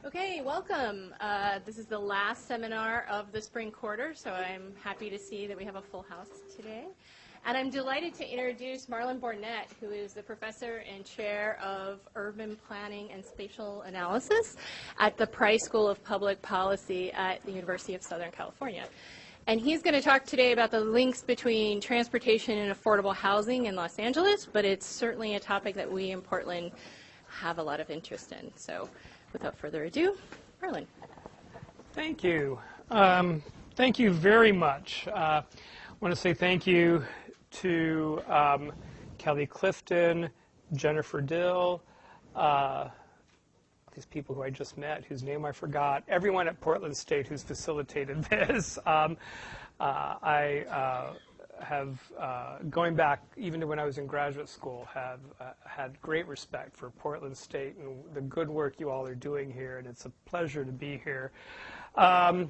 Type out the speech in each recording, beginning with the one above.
Okay, welcome. This is the last seminar of the spring quarter, so I'm happy to see that we have a full house today. And I'm delighted to introduce Marlon Boarnet, who is the professor and chair of urban planning and spatial analysis at the Price School of Public Policy at the University of Southern California. And he's going to talk today about the links between transportation and affordable housing in Los Angeles, but it's certainly a topic that we in Portland have a lot of interest in. So without further ado, Marlon. Thank you. Thank you very much. I want to say thank you to Kelly Clifton, Jennifer Dill, these people who I just met, whose name I forgot, everyone at Portland State who's facilitated this. I have, going back even to when I was in graduate school, have had great respect for Portland State and the good work you all are doing here, and it's a pleasure to be here. I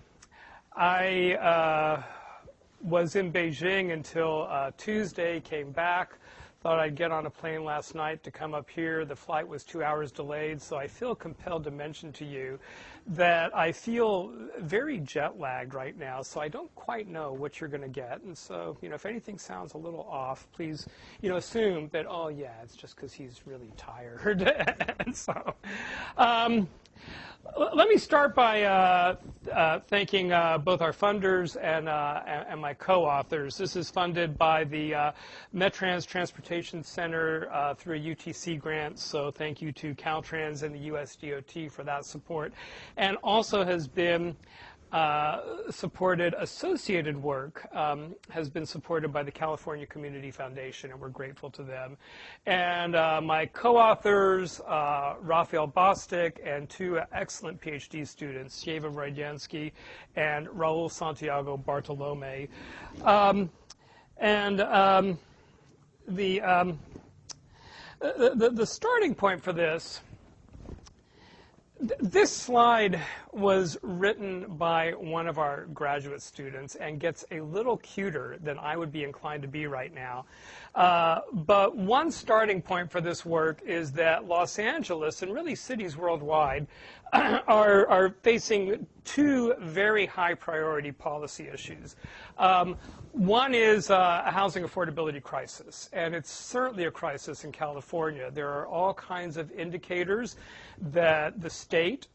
was in Beijing until Tuesday, came back, thought I'd get on a plane last night to come up here. The flight was 2 hours delayed, so I feel compelled to mention to you that I feel very jet lagged right now, so I don't quite know what you're going to get. And so, if anything sounds a little off, please, assume that, oh, yeah, it's just because he's really tired. And so, let me start by thanking both our funders and my co-authors. This is funded by the MetTrans Transportation Center through a UTC grant, so thank you to Caltrans and the USDOT for that support. And also has been associated work has been supported by the California Community Foundation, and we're grateful to them. And my co-authors, Raphael Bostic, and two excellent PhD students, Sheva Rodyansky and Raul Santiago Bartolome. The starting point for this, this slide was written by one of our graduate students and gets a little cuter than I would be inclined to be right now. But one starting point for this work is that Los Angeles, and really cities worldwide, are facing two very high priority policy issues. One is a housing affordability crisis, and it's certainly a crisis in California. There are all kinds of indicators that the statewide,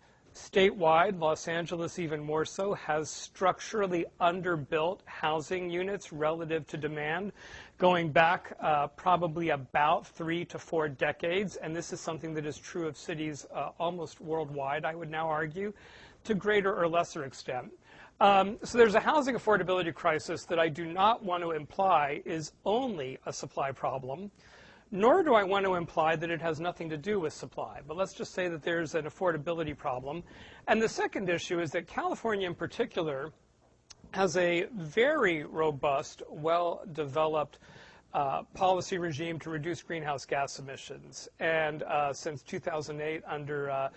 Los Angeles even more so, has structurally underbuilt housing units relative to demand, going back probably about 3 to 4 decades. And this is something that is true of cities almost worldwide, I would now argue, to greater or lesser extent. So there's a housing affordability crisis that I do not want to imply is only a supply problem, nor do I want to imply that it has nothing to do with supply. But let's just say that there's an affordability problem. And the second issue is that California in particular has a very robust, well-developed policy regime to reduce greenhouse gas emissions. And since 2008, under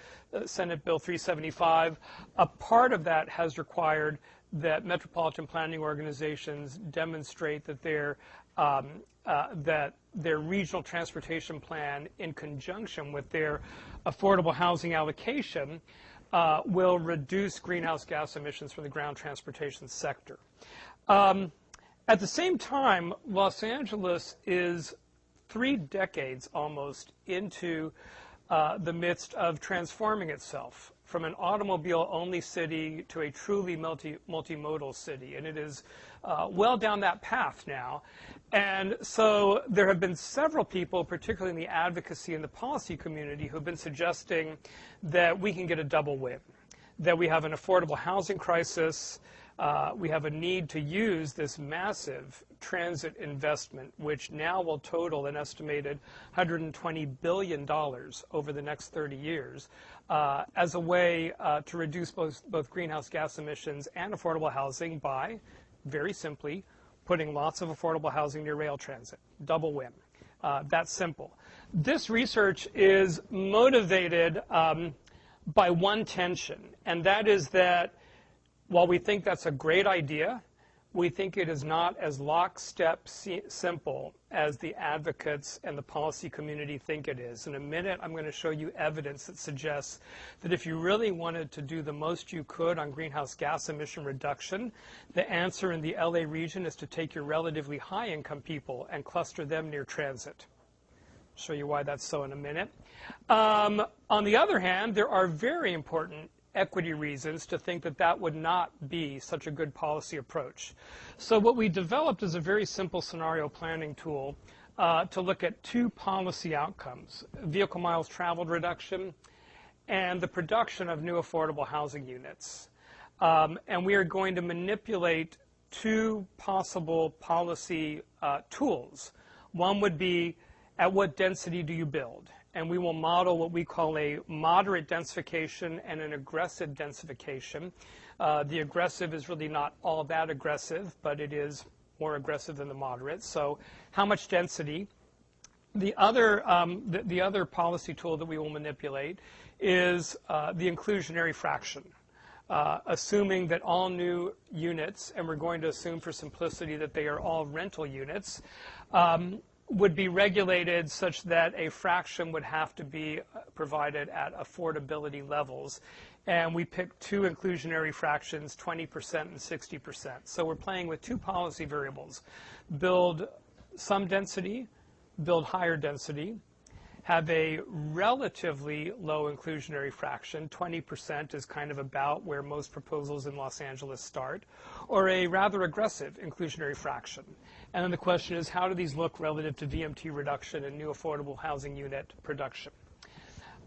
Senate Bill 375, a part of that has required that metropolitan planning organizations demonstrate that their regional transportation plan, in conjunction with their affordable housing allocation, will reduce greenhouse gas emissions from the ground transportation sector. At the same time, Los Angeles is 3 decades almost into the midst of transforming itself from an automobile-only city to a truly multimodal city. And it is well down that path now. And so there have been several people, particularly in the advocacy and the policy community, who have been suggesting that we can get a double win, that we have an affordable housing crisis. We have a need to use this massive transit investment, which now will total an estimated $120 billion over the next 30 years, as a way to reduce both greenhouse gas emissions and affordable housing by, very simply, putting lots of affordable housing near rail transit. Double win. That's simple. This research is motivated by one tension, and that is that while we think that's a great idea, we think it is not as lockstep simple as the advocates and the policy community think it is. In a minute, I'm going to show you evidence that suggests that if you really wanted to do the most you could on greenhouse gas emission reduction, the answer in the LA region is to take your relatively high-income people and cluster them near transit. Show you why that's so in a minute. On the other hand, there are very important equity reasons to think that that would not be such a good policy approach. So what we developed is a very simple scenario planning tool to look at two policy outcomes: vehicle miles traveled reduction and the production of new affordable housing units. And we are going to manipulate two possible policy tools. One would be, at what density do you build? And we will model what we call a moderate densification and an aggressive densification. The aggressive is really not all that aggressive, but it is more aggressive than the moderate. So how much density? The other policy tool that we will manipulate is the inclusionary fraction. Assuming that all new units, and we're going to assume for simplicity that they are all rental units, would be regulated such that a fraction would have to be provided at affordability levels. And we picked two inclusionary fractions, 20% and 60%. So we're playing with two policy variables: build some density, build higher density, have a relatively low inclusionary fraction, 20% is kind of about where most proposals in Los Angeles start, or a rather aggressive inclusionary fraction. And then the question is, how do these look relative to VMT reduction and new affordable housing unit production?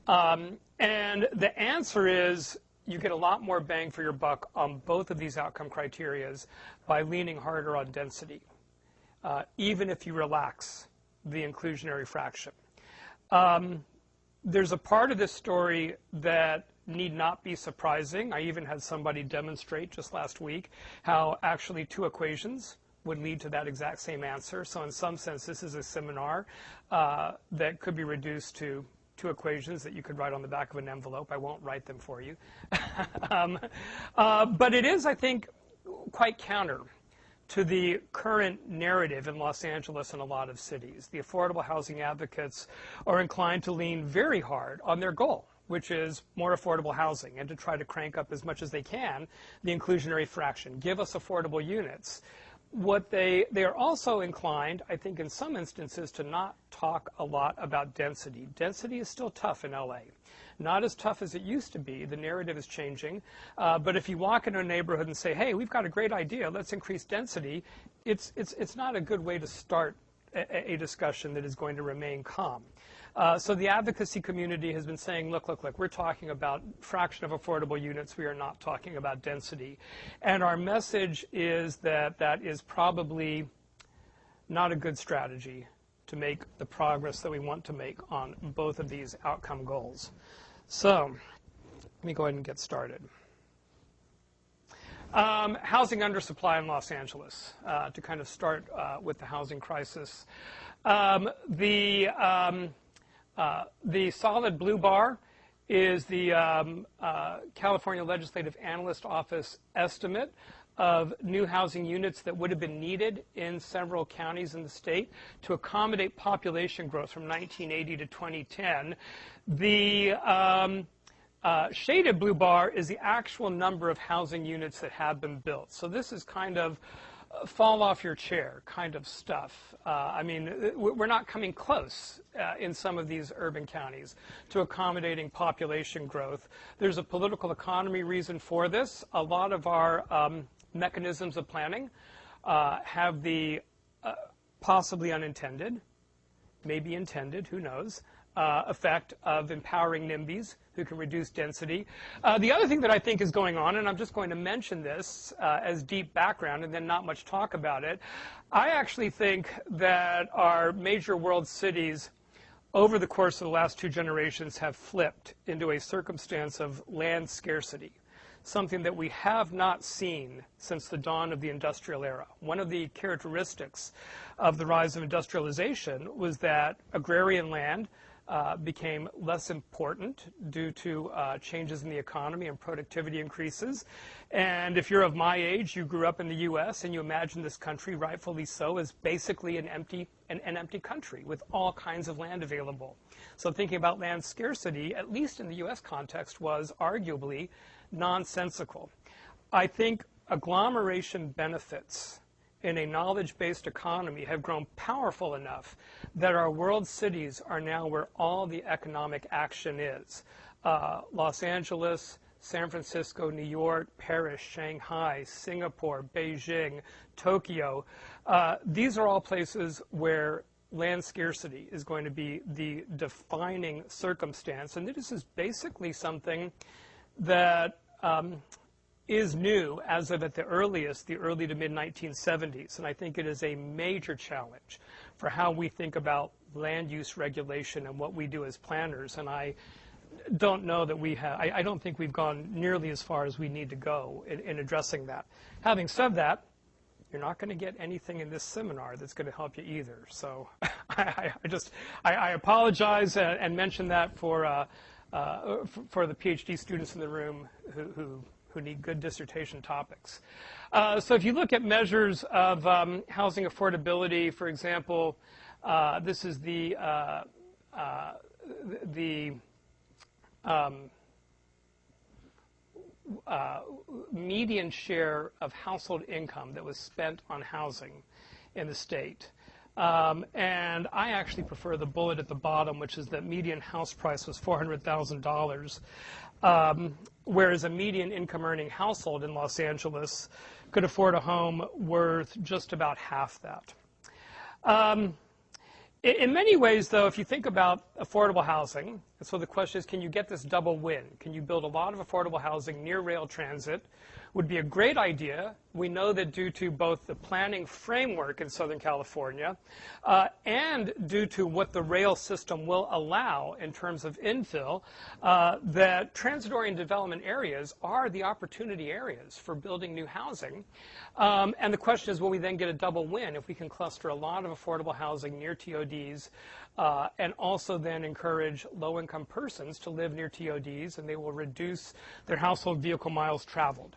And the answer is, you get a lot more bang for your buck on both of these outcome criterias by leaning harder on density, even if you relax the inclusionary fraction. There's a part of this story that need not be surprising. I even had somebody demonstrate just last week how actually two equations would lead to that exact same answer. So in some sense, this is a seminar that could be reduced to two equations that you could write on the back of an envelope. I won't write them for you. But it is, I think, quite counter to the current narrative in Los Angeles and a lot of cities. The affordable housing advocates are inclined to lean very hard on their goal, which is more affordable housing, and to try to crank up as much as they can the inclusionary fraction. Give us affordable units. What they are also inclined, I think in some instances, to not talk a lot about density. Density is still tough in LA. Not as tough as it used to be. The narrative is changing. But if you walk into a neighborhood and say, hey, we've got a great idea, let's increase density, it's not a good way to start a discussion that is going to remain calm. So the advocacy community has been saying, look, we're talking about fraction of affordable units. We are not talking about density. And our message is that that is probably not a good strategy to make the progress that we want to make on both of these outcome goals. So let me go ahead and get started. Housing undersupply in Los Angeles, to kind of start with the housing crisis. The solid blue bar is the California Legislative Analyst Office estimate of new housing units that would have been needed in several counties in the state to accommodate population growth from 1980 to 2010. The shaded blue bar is the actual number of housing units that have been built. So this is kind of fall off your chair kind of stuff. I mean, we're not coming close in some of these urban counties to accommodating population growth. There's a political economy reason for this. A lot of our mechanisms of planning have the possibly unintended, maybe intended, who knows, effect of empowering NIMBYs who can reduce density. The other thing that I think is going on, and I'm just going to mention this as deep background and then not much talk about it, I actually think that our major world cities over the course of the last 2 generations have flipped into a circumstance of land scarcity, something that we have not seen since the dawn of the industrial era. One of the characteristics of the rise of industrialization was that agrarian land became less important due to changes in the economy and productivity increases. And if you're of my age, you grew up in the U.S. and you imagine this country, rightfully so, as basically an empty country with all kinds of land available. So thinking about land scarcity, at least in the U.S. context, was arguably nonsensical. I think agglomeration benefits in a knowledge-based economy have grown powerful enough that our world cities are now where all the economic action is. Los Angeles, San Francisco, New York, Paris, Shanghai, Singapore, Beijing, Tokyo. These are all places where land scarcity is going to be the defining circumstance. And this is basically something that is new as of at the earliest, the early to mid-1970s. And I think it is a major challenge for how we think about land use regulation and what we do as planners. And I don't know that we have, I don't think we've gone nearly as far as we need to go in addressing that. Having said that, you're not going to get anything in this seminar that's going to help you either. So I apologize and mention that for the PhD students in the room who need good dissertation topics. So if you look at measures of housing affordability, for example, this is the median share of household income that was spent on housing in the state. And I actually prefer the bullet at the bottom, which is that median house price was $400,000, whereas a median income earning household in Los Angeles could afford a home worth just about half that. In many ways, though, if you think about affordable housing, so the question is, can you get this double win? Can you build a lot of affordable housing near rail transit? Would be a great idea. We know that due to both the planning framework in Southern California and due to what the rail system will allow in terms of infill, that transit-oriented development areas are the opportunity areas for building new housing. And the question is, will we then get a double win if we can cluster a lot of affordable housing near TODs and also then encourage low-income persons to live near TODs, and they will reduce their household vehicle miles traveled.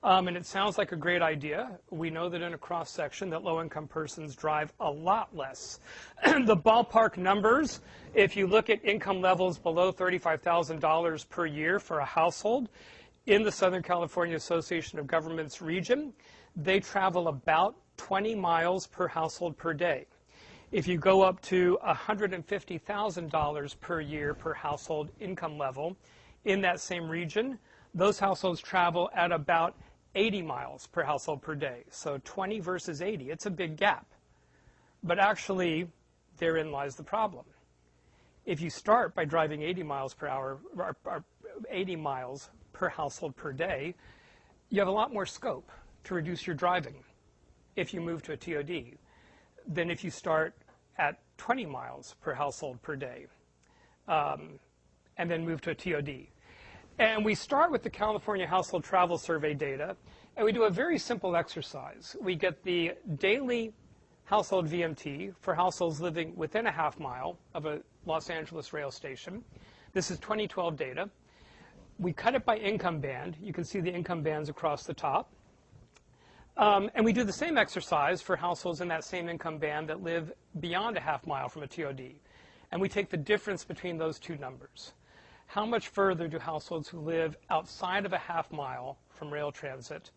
And it sounds like a great idea. We know that in a cross-section that low-income persons drive a lot less. The ballpark numbers, if you look at income levels below $35,000 per year for a household in the Southern California Association of Governments region, they travel about 20 miles per household per day. If you go up to $150,000 per year per household income level in that same region, those households travel at about 80 miles per household per day. So 20 versus 80, it's a big gap. But actually, therein lies the problem. If you start by driving 80 miles per hour, or 80 miles per household per day, you have a lot more scope to reduce your driving if you move to a TOD than if you start at 20 miles per household per day and then move to a TOD. And we start with the California Household Travel Survey data, and we do a very simple exercise. We get the daily household VMT for households living within a half mile of a Los Angeles rail station. This is 2012 data. We cut it by income band. You can see the income bands across the top. And we do the same exercise for households in that same income band that live beyond a half mile from a TOD. And we take the difference between those two numbers. How much further do households who live outside of a half mile from rail transit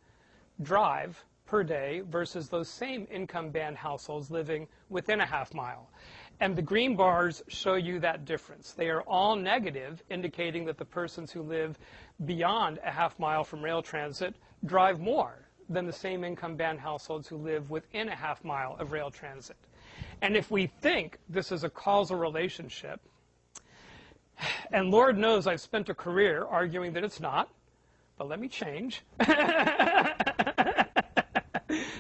drive per day versus those same income band households living within a half mile? And the green bars show you that difference. They are all negative, indicating that the persons who live beyond a half mile from rail transit drive more than the same income band households who live within a half mile of rail transit. And if we think this is a causal relationship, and Lord knows I've spent a career arguing that it's not, but let me change.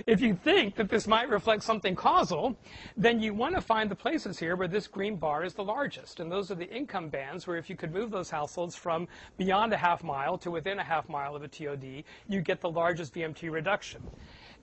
If you think that this might reflect something causal, then you want to find the places here where this green bar is the largest. And those are the income bands where if you could move those households from beyond a half mile to within a half mile of a TOD, you get the largest VMT reduction.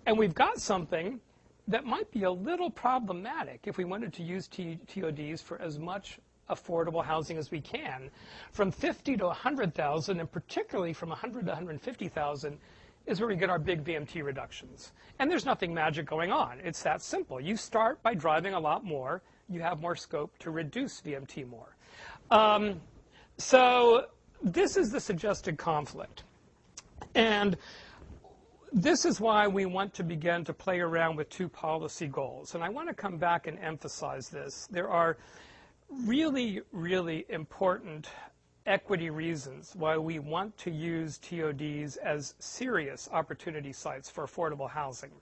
And we've got something that might be a little problematic if we wanted to use TODs for as much affordable housing as we can. From 50 to 100,000, and particularly from 100 to 150,000, is where we get our big VMT reductions. And there's nothing magic going on. It's that simple. You start by driving a lot more. You have more scope to reduce VMT more. So this is the suggested conflict. And this is why we want to begin to play around with two policy goals. And I want to come back and emphasize this. There are really, really important equity reasons why we want to use TODs as serious opportunity sites for affordable housing.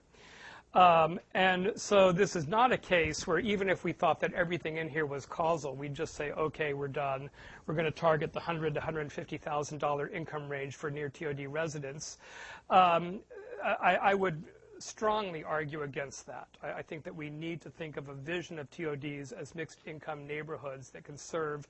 And so this is not a case where even if we thought that everything in here was causal, we'd just say, okay, we're done. We're going to target the $100,000 to $150,000 income range for near TOD residents. I would strongly argue against that. I think that we need to think of a vision of TODs as mixed income neighborhoods that can serve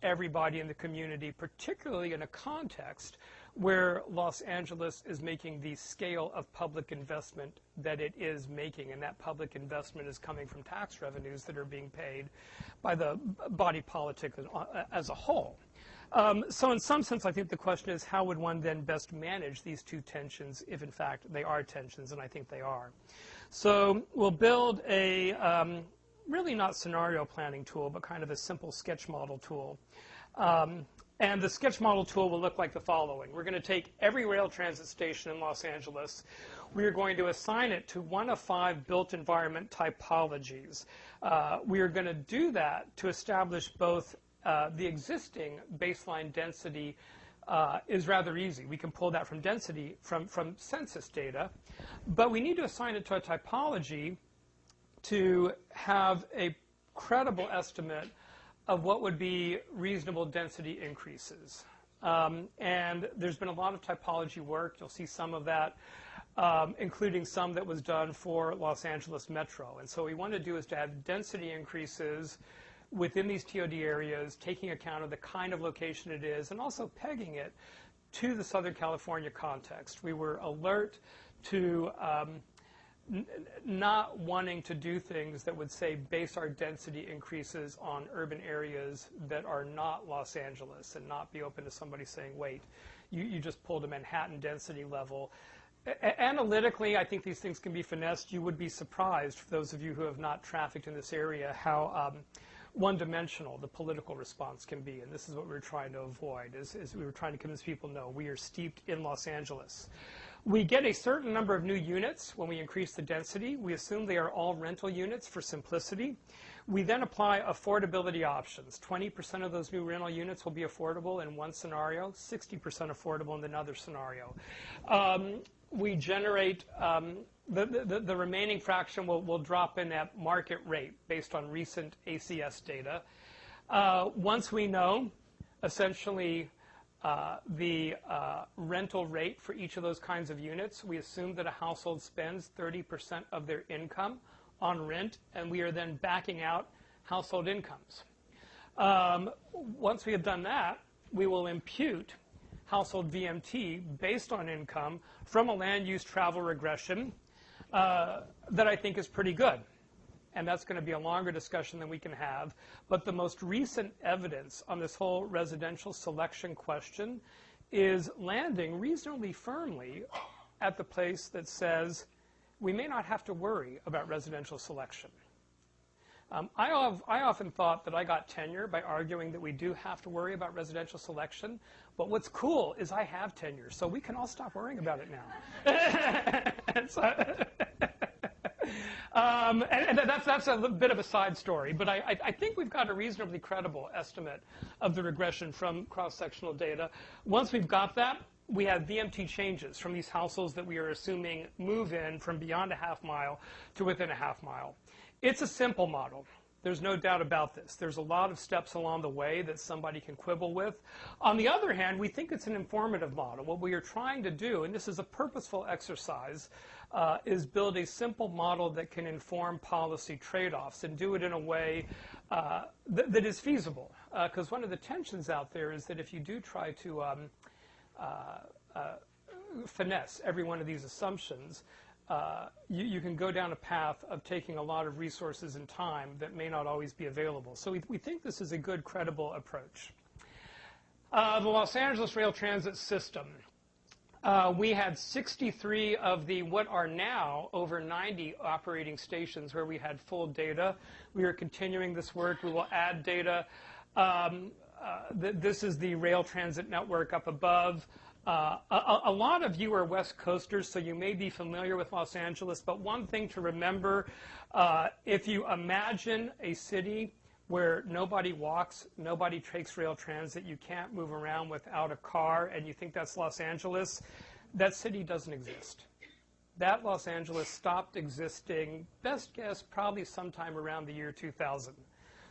everybody in the community, particularly in a context where Los Angeles is making the scale of public investment that it is making, and that public investment is coming from tax revenues that are being paid by the body politic as a whole. So in some sense, I think the question is, how would one then best manage these two tensions if, in fact, they are tensions, and I think they are. So we'll build a really not scenario planning tool, but kind of a simple sketch model tool. And the sketch model tool will look like the following. We're going to take every rail transit station in Los Angeles. We are going to assign it to one of 5 built environment typologies. We are going to do that to establish both the existing baseline density is rather easy. We can pull that from density from census data. But we need to assign it to a typology to have a credible estimate of what would be reasonable density increases. And there's been a lot of typology work. You'll see some of that, including some that was done for Los Angeles Metro. And so what we want to do is to have density increases within these TOD areas, taking account of the kind of location it is, and also pegging it to the Southern California context. We were alert to not wanting to do things that would, say, base our density increases on urban areas that are not Los Angeles and not be open to somebody saying, wait, you just pulled a Manhattan density level. Analytically, I think these things can be finessed. You would be surprised, for those of you who have not trafficked in this area, how one-dimensional the political response can be. And this is what we were trying to avoid, is we were trying to convince people, no, we are steeped in Los Angeles. We get a certain number of new units when we increase the density. We assume they are all rental units for simplicity. We then apply affordability options. 20% of those new rental units will be affordable in one scenario, 60% affordable in another scenario. We generate the remaining fraction will drop in at market rate based on recent ACS data. Once we know, essentially, the rental rate for each of those kinds of units, we assume that a household spends 30% of their income on rent, and we are then backing out household incomes. Once we have done that, we will impute household VMT based on income from a land use travel regression that I think is pretty good. And that's going to be a longer discussion than we can have. But the most recent evidence on this whole residential selection question is landing reasonably firmly at the place that says we may not have to worry about residential selection. I often thought that I got tenure by arguing that we do have to worry about residential selection. But what's cool is I have tenure, so we can all stop worrying about it now. And that's a bit of a side story, but I think we've got a reasonably credible estimate of the regression from cross-sectional data. Once we've got that, we have VMT changes from these households that we are assuming move in from beyond a half mile to within a half mile. It's a simple model. There's no doubt about this. There's a lot of steps along the way that somebody can quibble with. On the other hand, we think it's an informative model. What we are trying to do, and this is a purposeful exercise, is build a simple model that can inform policy trade-offs and do it in a way that is feasible. Because one of the tensions out there is that if you do try to finesse every one of these assumptions, you can go down a path of taking a lot of resources and time that may not always be available. So we think this is a good, credible approach. The Los Angeles Rail Transit System. We had 63 of the what are now over 90 operating stations where we had full data. We are continuing this work. We will add data. This is the rail transit network up above. A lot of you are West Coasters, so you may be familiar with Los Angeles, but one thing to remember, if you imagine a city where nobody walks, nobody takes rail transit, you can't move around without a car, and you think that's Los Angeles, that city doesn't exist. That Los Angeles stopped existing, best guess, probably sometime around the year 2000.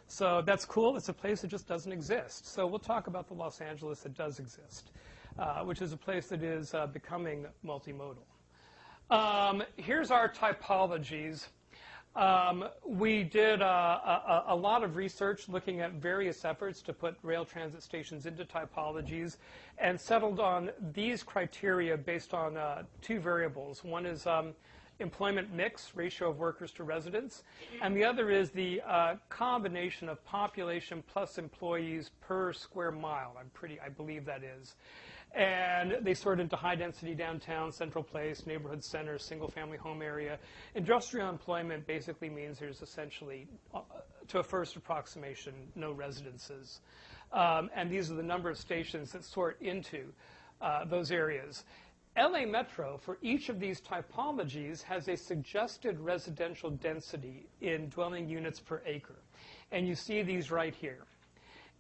So that's cool. It's a place that just doesn't exist. So we'll talk about the Los Angeles that does exist, which is a place that is becoming multimodal. Here's our typologies. We did a lot of research looking at various efforts to put rail transit stations into typologies and settled on these criteria based on two variables. One is employment mix, ratio of workers to residents, and the other is the combination of population plus employees per square mile. I believe that is. And they sort into high density downtown, central place, neighborhood center, single family home area. Industrial employment basically means there's essentially, to a first approximation, no residences. And these are the number of stations that sort into those areas. LA Metro, for each of these typologies, has a suggested residential density in dwelling units per acre. And you see these right here.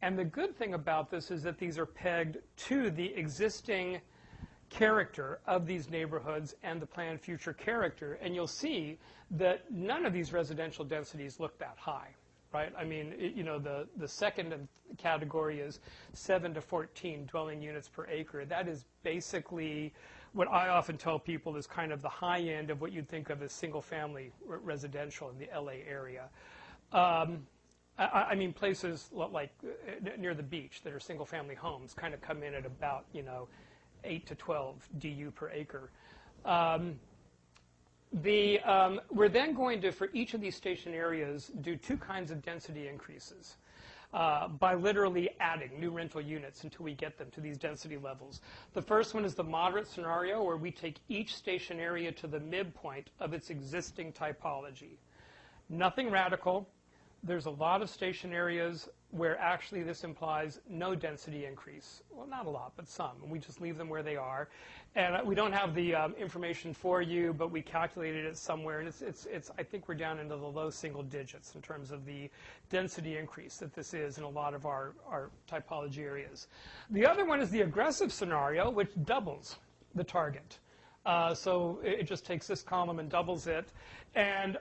And the good thing about this is that these are pegged to the existing character of these neighborhoods and the planned future character. And you'll see that none of these residential densities look that high, right? I mean, the second category is 7 to 14 dwelling units per acre. That is basically what I often tell people is kind of the high end of what you'd think of as single-family residential in the LA area. I mean, places like near the beach that are single-family homes kind of come in at about, 8 to 12 DU per acre. We're then going to, for each of these station areas, do two kinds of density increases by literally adding new rental units until we get them to these density levels. The first one is the moderate scenario, where we take each station area to the midpoint of its existing typology. Nothing radical. There's a lot of station areas where actually this implies no density increase. Well, not a lot, but some. We just leave them where they are. And we don't have the information for you, but we calculated it somewhere. And I think we're down into the low single digits in terms of the density increase that this is in a lot of our typology areas. The other one is the aggressive scenario, which doubles the target. So it just takes this column and doubles it. And,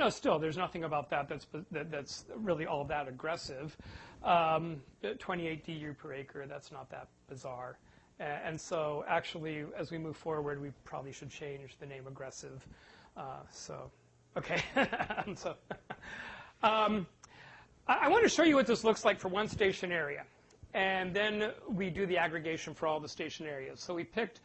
still, there's nothing about that that's really all that aggressive. 28 DU per acre, that's not that bizarre. And so, actually, as we move forward, we probably should change the name aggressive. Okay. I want to show you what this looks like for one station area. And then we do the aggregation for all the station areas. So we picked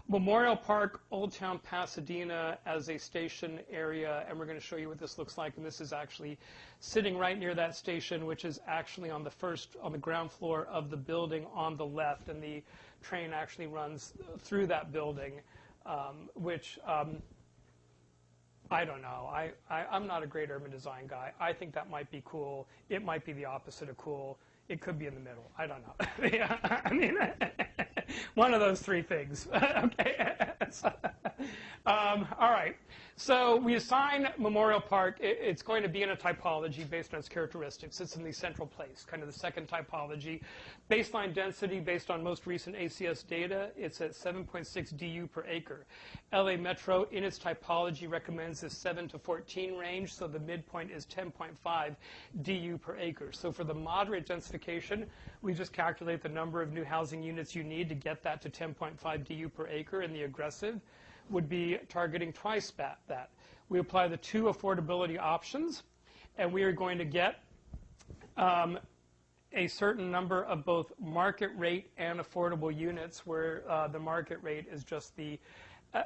Memorial Park, Old Town Pasadena as a station area, and we're going to show you what this looks like. And this is actually sitting right near that station, which is actually on the ground floor of the building on the left, and the train actually runs through that building, which I don't know. I'm not a great urban design guy. I think that might be cool. It might be the opposite of cool. It could be in the middle. I don't know. I mean, one of those three things. Okay. All right. So we assign Memorial Park. It's going to be in a typology based on its characteristics. It's in the central place, kind of the second typology. Baseline density based on most recent ACS data, it's at 7.6 DU per acre. LA Metro, in its typology, recommends this 7 to 14 range, so the midpoint is 10.5 DU per acre. So for the moderate densification, we just calculate the number of new housing units you need to get that to 10.5 DU per acre, and the aggressive would be targeting twice that. We apply the two affordability options, and we are going to get a certain number of both market rate and affordable units, where the market rate is just the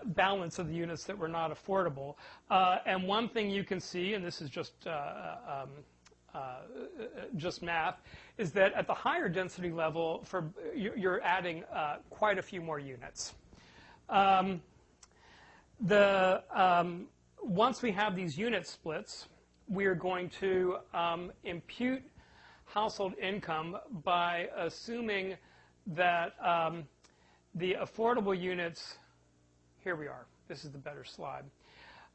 balance of the units that were not affordable. And one thing you can see, and this is just math, is that at the higher density level, you're adding quite a few more units. Once we have these unit splits, we are going to impute household income by assuming that the affordable units, here we are, this is the better slide,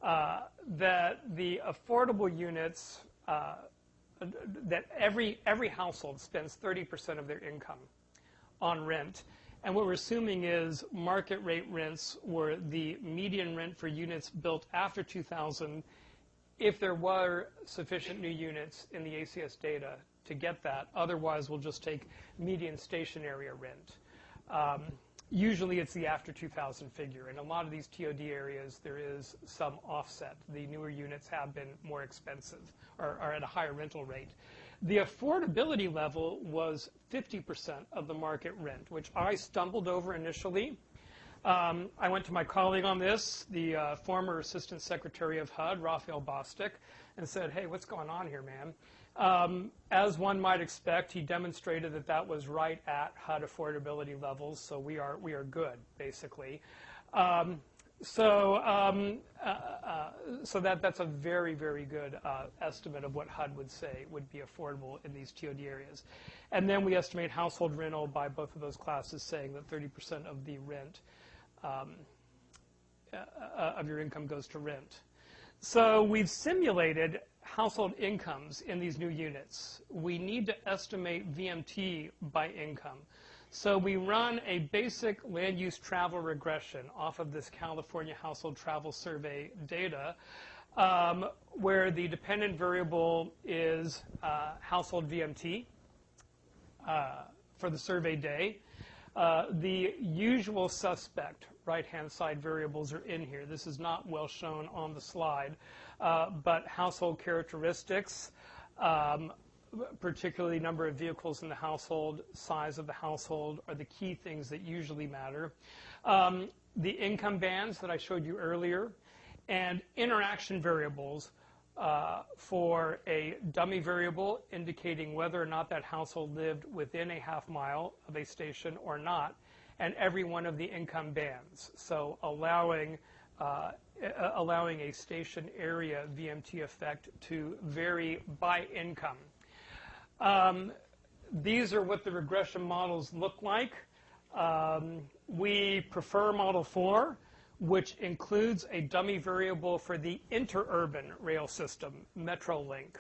that the affordable units, that every household spends 30% of their income on rent. And what we're assuming is market rate rents were the median rent for units built after 2000 if there were sufficient new units in the ACS data to get that. Otherwise, we'll just take median station area rent. Usually it's the after 2000 figure. In a lot of these TOD areas, there is some offset. The newer units have been more expensive or are at a higher rental rate. The affordability level was 50% of the market rent, which I stumbled over initially. I went to my colleague on this, the former Assistant Secretary of HUD, Raphael Bostic, and said, hey, what's going on here, man? As one might expect, he demonstrated that that was right at HUD affordability levels, so we are good, basically. So that's a very, very good estimate of what HUD would say would be affordable in these TOD areas. And then we estimate household rental by both of those classes, saying that 30% of the rent of your income goes to rent. So we've simulated household incomes in these new units. We need to estimate VMT by income. So we run a basic land use travel regression off of this California Household Travel Survey data, where the dependent variable is household VMT for the survey day. The usual suspect right-hand side variables are in here. This is not well shown on the slide, but household characteristics, particularly number of vehicles in the household, size of the household, are the key things that usually matter. The income bands that I showed you earlier, and interaction variables for a dummy variable indicating whether or not that household lived within a half mile of a station or not, and every one of the income bands. So allowing a station area VMT effect to vary by income. These are what the regression models look like. We prefer Model 4, which includes a dummy variable for the interurban rail system, Metrolink,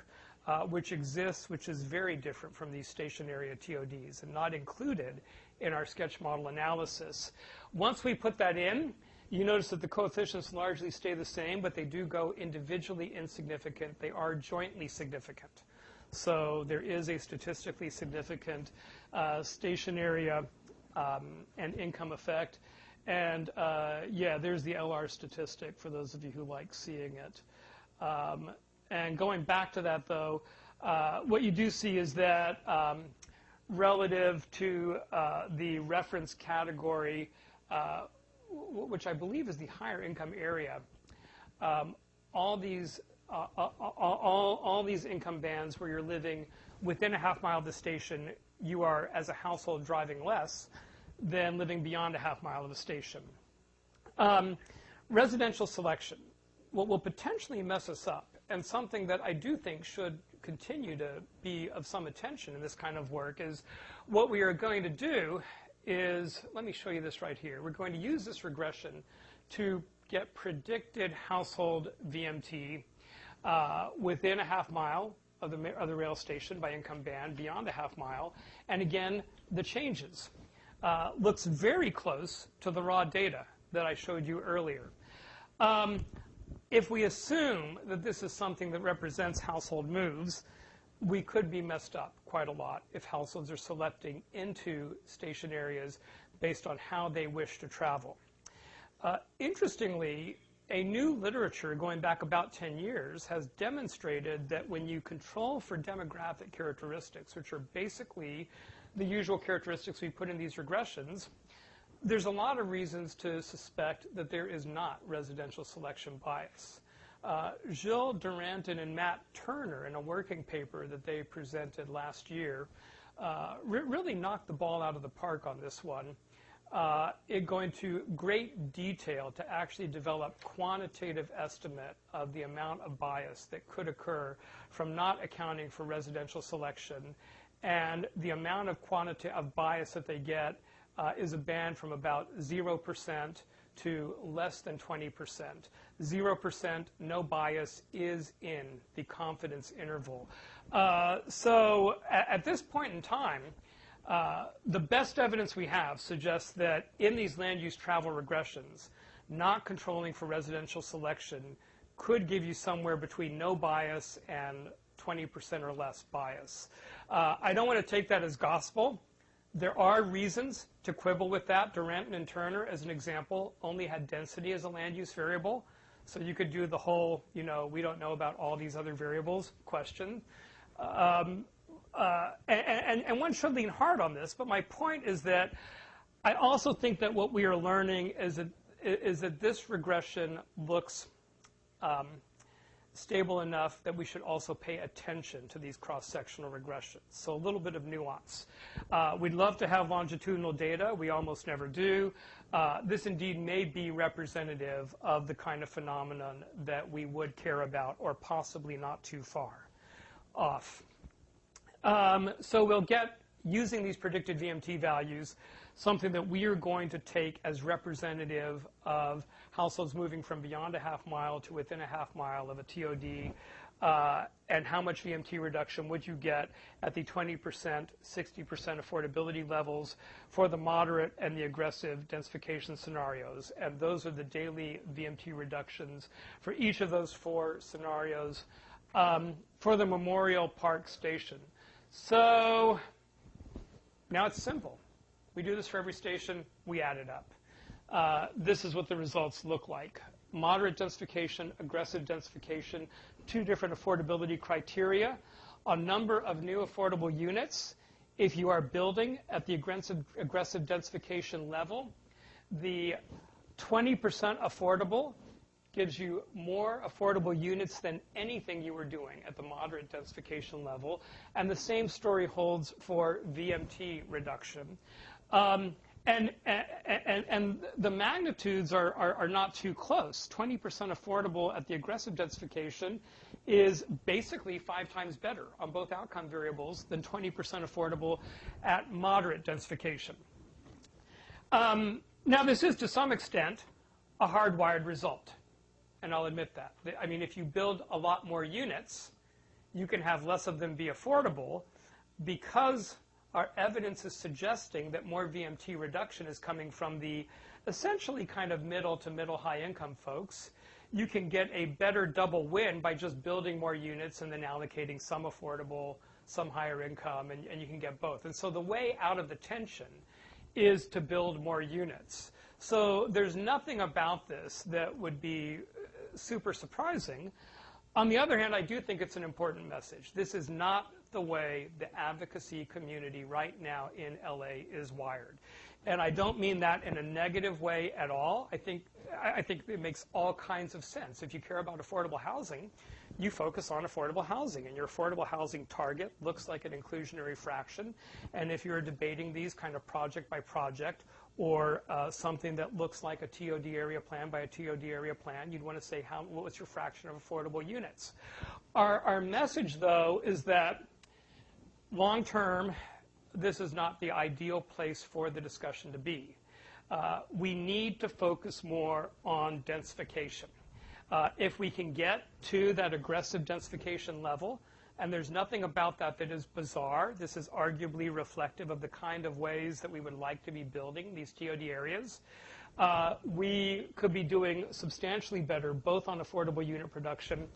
which exists, which is very different from these station area TODs and not included in our sketch model analysis. Once we put that in, you notice that the coefficients largely stay the same, but they do go individually insignificant. They are jointly significant. So there is a statistically significant station area and income effect. And yeah, there's the LR statistic for those of you who like seeing it. And going back to that, though, what you do see is that relative to the reference category, which I believe is the higher income area, all these income bands where you're living within a half mile of the station, you are, as a household, driving less than living beyond a half mile of the station. Residential selection. What will potentially mess us up, and something that I do think should continue to be of some attention in this kind of work, is what we are going to do is, let me show you this right here. We're going to use this regression to get predicted household VMT within a half mile of the rail station by income band, beyond a half mile, and again, the changes. Looks very close to the raw data that I showed you earlier. If we assume that this is something that represents household moves, we could be messed up quite a lot if households are selecting into station areas based on how they wish to travel. Interestingly, a new literature going back about 10 years has demonstrated that when you control for demographic characteristics, which are basically the usual characteristics we put in these regressions, there's a lot of reasons to suspect that there is not residential selection bias. Gilles Duranton and Matt Turner, in a working paper that they presented last year, really knocked the ball out of the park on this one. It going to great detail to actually develop quantitative estimate of the amount of bias that could occur from not accounting for residential selection, and the amount of bias that they get is a band from about 0% to less than 20%. 0%, no bias, is in the confidence interval. So at this point in time, the best evidence we have suggests that in these land use travel regressions, not controlling for residential selection could give you somewhere between no bias and 20% or less bias. I don't want to take that as gospel. There are reasons to quibble with that. Duranton and Turner, as an example, only had density as a land use variable. So you could do the whole, we don't know about all these other variables question. And one should lean hard on this, but my point is that I also think that what we are learning is that this regression looks stable enough that we should also pay attention to these cross-sectional regressions. So a little bit of nuance. We'd love to have longitudinal data. We almost never do. This indeed may be representative of the kind of phenomenon that we would care about, or possibly not too far off. So we'll get, using these predicted VMT values, something that we are going to take as representative of households moving from beyond a half mile to within a half mile of a TOD, and how much VMT reduction would you get at the 20%, 60% affordability levels for the moderate and the aggressive densification scenarios. And those are the daily VMT reductions for each of those 4 scenarios for the Memorial Park Station. So now it's simple. We do this for every station. We add it up. This is what the results look like. Moderate densification, aggressive densification, 2 different affordability criteria, a number of new affordable units. If you are building at the aggressive densification level, the 20% affordable gives you more affordable units than anything you were doing at the moderate densification level. And the same story holds for VMT reduction. And the magnitudes are not too close. 20% affordable at the aggressive densification is basically 5 times better on both outcome variables than 20% affordable at moderate densification. Now, this is, to some extent, a hardwired result. And I'll admit that. I mean, if you build a lot more units, you can have less of them be affordable, because our evidence is suggesting that more VMT reduction is coming from the essentially kind of middle to middle high income folks. You can get a better double win by just building more units and then allocating some affordable, some higher income, and you can get both. And so the way out of the tension is to build more units. So there's nothing about this that would be super surprising. On the other hand, I do think it's an important message. This is not the way the advocacy community right now in LA is wired. And I don't mean that in a negative way at all. I think it makes all kinds of sense. If you care about affordable housing, you focus on affordable housing, and your affordable housing target looks like an inclusionary fraction. And if you're debating these kind of project by project, or something that looks like a TOD area plan by a TOD area plan, you'd want to say, what was your fraction of affordable units? Our message, though, is that long term, this is not the ideal place for the discussion to be. We need to focus more on densification. If we can get to that aggressive densification level, and there's nothing about that that is bizarre. This is arguably reflective of the kind of ways that we would like to be building these TOD areas. We could be doing substantially better both on affordable unit production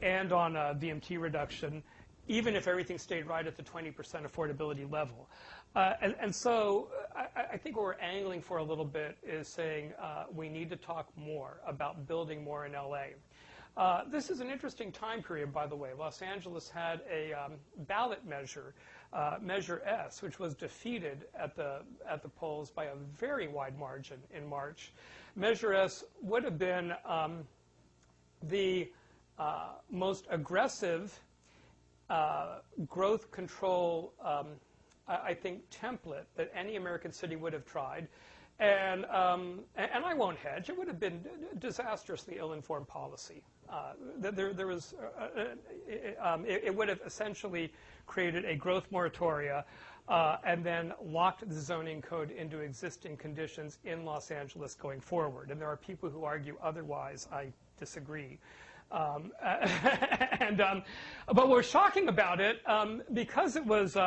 and on VMT reduction, even if everything stayed right at the 20% affordability level. And so I think what we're angling for a little bit is saying we need to talk more about building more in LA. This is an interesting time period, by the way. Los Angeles had a ballot measure Measure S, which was defeated at the polls by a very wide margin in March. Measure S would have been the most aggressive growth control, I think, template that any American city would have tried. And I won't hedge. It would have been disastrously ill-informed policy. It would have essentially created a growth moratoria and then locked the zoning code into existing conditions in Los Angeles going forward. And there are people who argue otherwise. I disagree. But what was shocking about it, because it was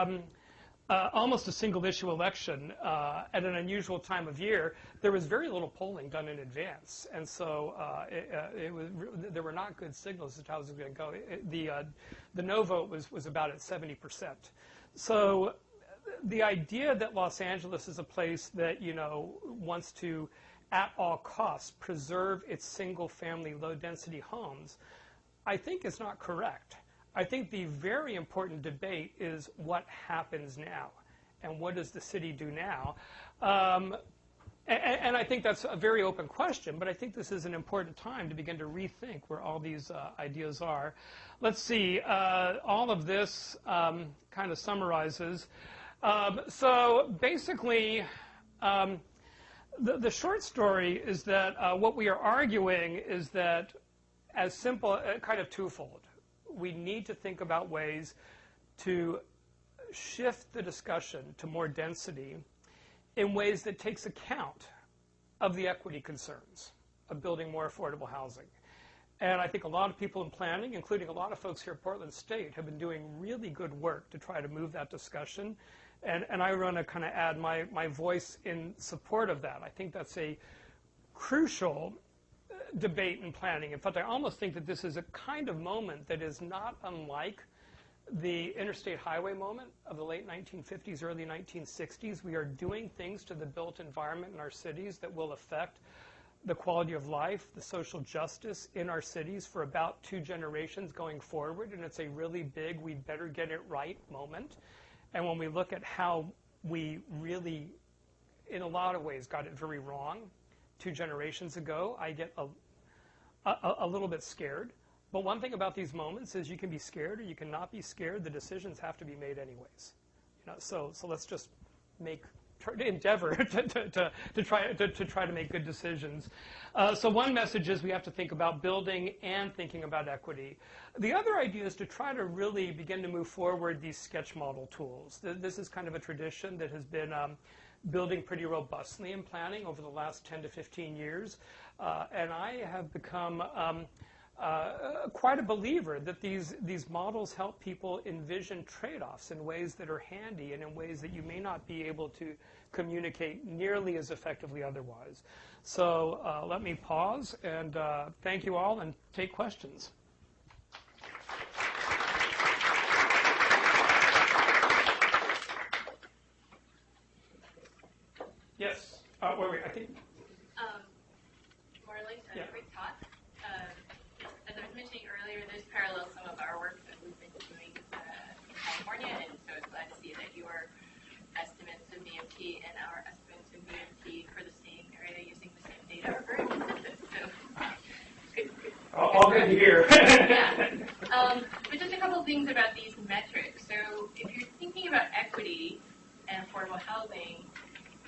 almost a single-issue election at an unusual time of year, there was very little polling done in advance, and so there were not good signals as to how it was going to go. The no vote was about at 70%. So the idea that Los Angeles is a place that wants to, at all costs, preserve its single-family, low-density homes, I think is not correct. I think the very important debate is what happens now and what does the city do now. And I think that's a very open question, but I think this is an important time to begin to rethink where all these ideas are. Let's see, all of this kind of summarizes. So basically, the short story is that what we are arguing is that as simple, kind of twofold. We need to think about ways to shift the discussion to more density in ways that takes account of the equity concerns of building more affordable housing. And I think a lot of people in planning, including a lot of folks here at Portland State, have been doing really good work to try to move that discussion. And I want to kind of add my voice in support of that. I think that's a crucial debate in planning. In fact, I almost think that this is a kind of moment that is not unlike the interstate highway moment of the late 1950s, early 1960s. We are doing things to the built environment in our cities that will affect the quality of life, the social justice in our cities for about 2 generations going forward. And it's a really big, we better get it right moment. And when we look at how we really, in a lot of ways, got it very wrong 2 generations ago, I get a little bit scared. But one thing about these moments is you can be scared or you can not be scared. The decisions have to be made anyways. So let's just endeavor to try to make good decisions. So one message is we have to think about building and thinking about equity. The other idea is to try to really begin to move forward these sketch model tools. This is kind of a tradition that has been building pretty robustly in planning over the last 10 to 15 years. And I have become quite a believer that these models help people envision trade-offs in ways that are handy and in ways that you may not be able to communicate nearly as effectively otherwise. So let me pause and thank you all and take questions. Yes. Wait. I think. Marlon, a great talk. As I was mentioning earlier, this parallels some of our work that we've been doing in California, and so it's glad to see that your estimates of VMT and our estimates of VMT for the same area using the same data are very consistent. So, good. All good to hear. Yeah. But just a couple of things about these metrics. So, if you're thinking about equity and affordable housing,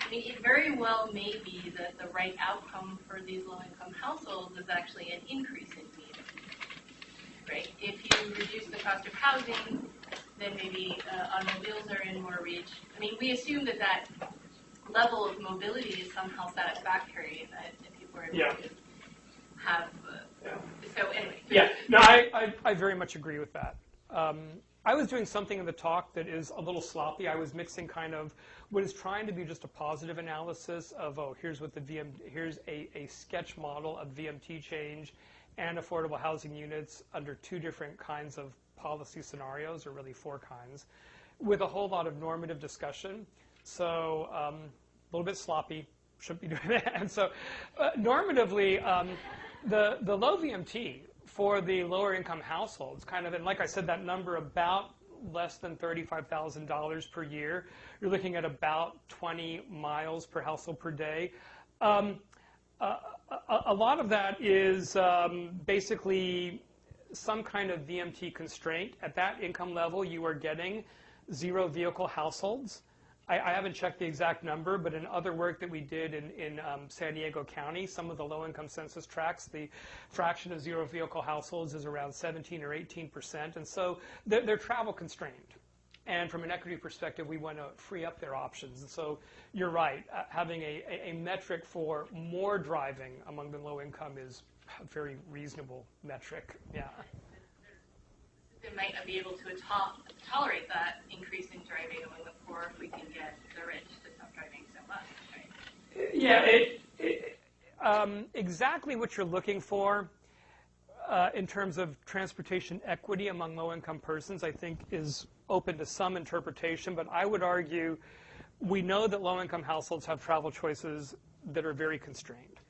I mean, it very well may be that the right outcome for these low-income households is actually an increase in VMT, right? If you reduce the cost of housing, then maybe automobiles are in more reach. I mean, we assume that that level of mobility is somehow satisfactory, that people are able to have. So anyway. Yeah, no, I very much agree with that. I was doing something in the talk that is a little sloppy. I was mixing kind of what is trying to be just a positive analysis of, here's what here's a sketch model of VMT change and affordable housing units under 2 different kinds of policy scenarios, or really 4 kinds, with a whole lot of normative discussion. So a little bit sloppy, shouldn't be doing that. And so normatively, the low VMT for the lower income households, kind of, and like I said, that number about less than $35,000 per year. You're looking at about 20 miles per household per day. A lot of that is basically some kind of VMT constraint. At that income level, you are getting zero vehicle households. I haven't checked the exact number, but in other work that we did in San Diego County, some of the low-income census tracts, the fraction of zero vehicle households is around 17 or 18%, and so they're travel constrained. And from an equity perspective, we want to free up their options. And so you're right, having a metric for more driving among the low income is a very reasonable metric. Yeah. They might not be able to tolerate that increase in driving among the poor if we can get the rich to stop driving so much, right? Yeah, exactly what you're looking for in terms of transportation equity among low-income persons, I think, is open to some interpretation. But I would argue we know that low-income households have travel choices that are very constrained.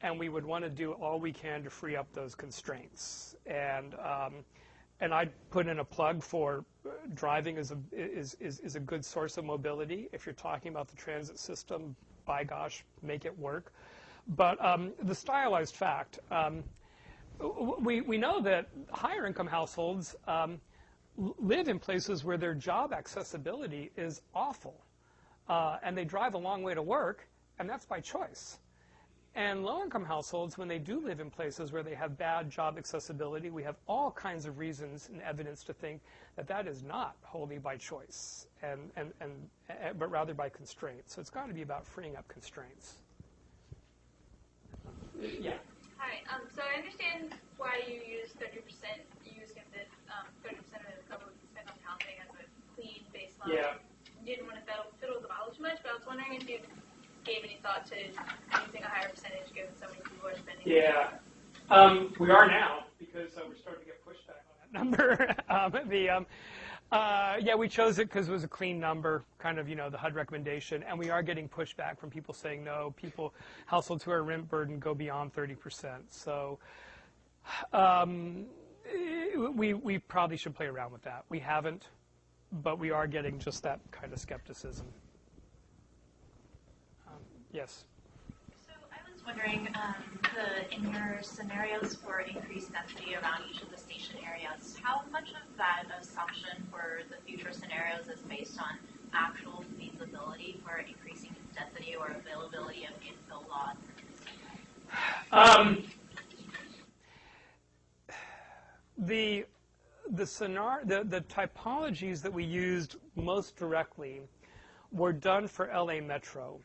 And we would want to do all we can to free up those constraints. And I'd put in a plug for driving is a good source of mobility. If you're talking about the transit system, by gosh, make it work. But the stylized fact, we know that higher income households live in places where their job accessibility is awful. And they drive a long way to work, and that's by choice. And low-income households, when they do live in places where they have bad job accessibility, we have all kinds of reasons and evidence to think that that is not wholly by choice, but rather by constraints. So it's got to be about freeing up constraints. Yeah. Hi. So I understand why you use 30%. You use that 30% of what you spend on housing as a clean baseline. Yeah. You didn't want to fiddle with the mileage too much, but I was wondering if you gave any thought to using a higher percentage given so many people are spending. Yeah, we are now because we're starting to get pushback on that number. Yeah, we chose it because it was a clean number, kind of, the HUD recommendation, and we are getting pushback from people saying no. Households who are rent burdened go beyond 30%. So we probably should play around with that. We haven't, but we are getting just that kind of skepticism. Yes. So I was wondering, in your scenarios for increased density around each of the station areas, how much of that assumption for the future scenarios is based on actual feasibility for increasing density or availability of infill lots? The typologies that we used most directly were done for LA Metro.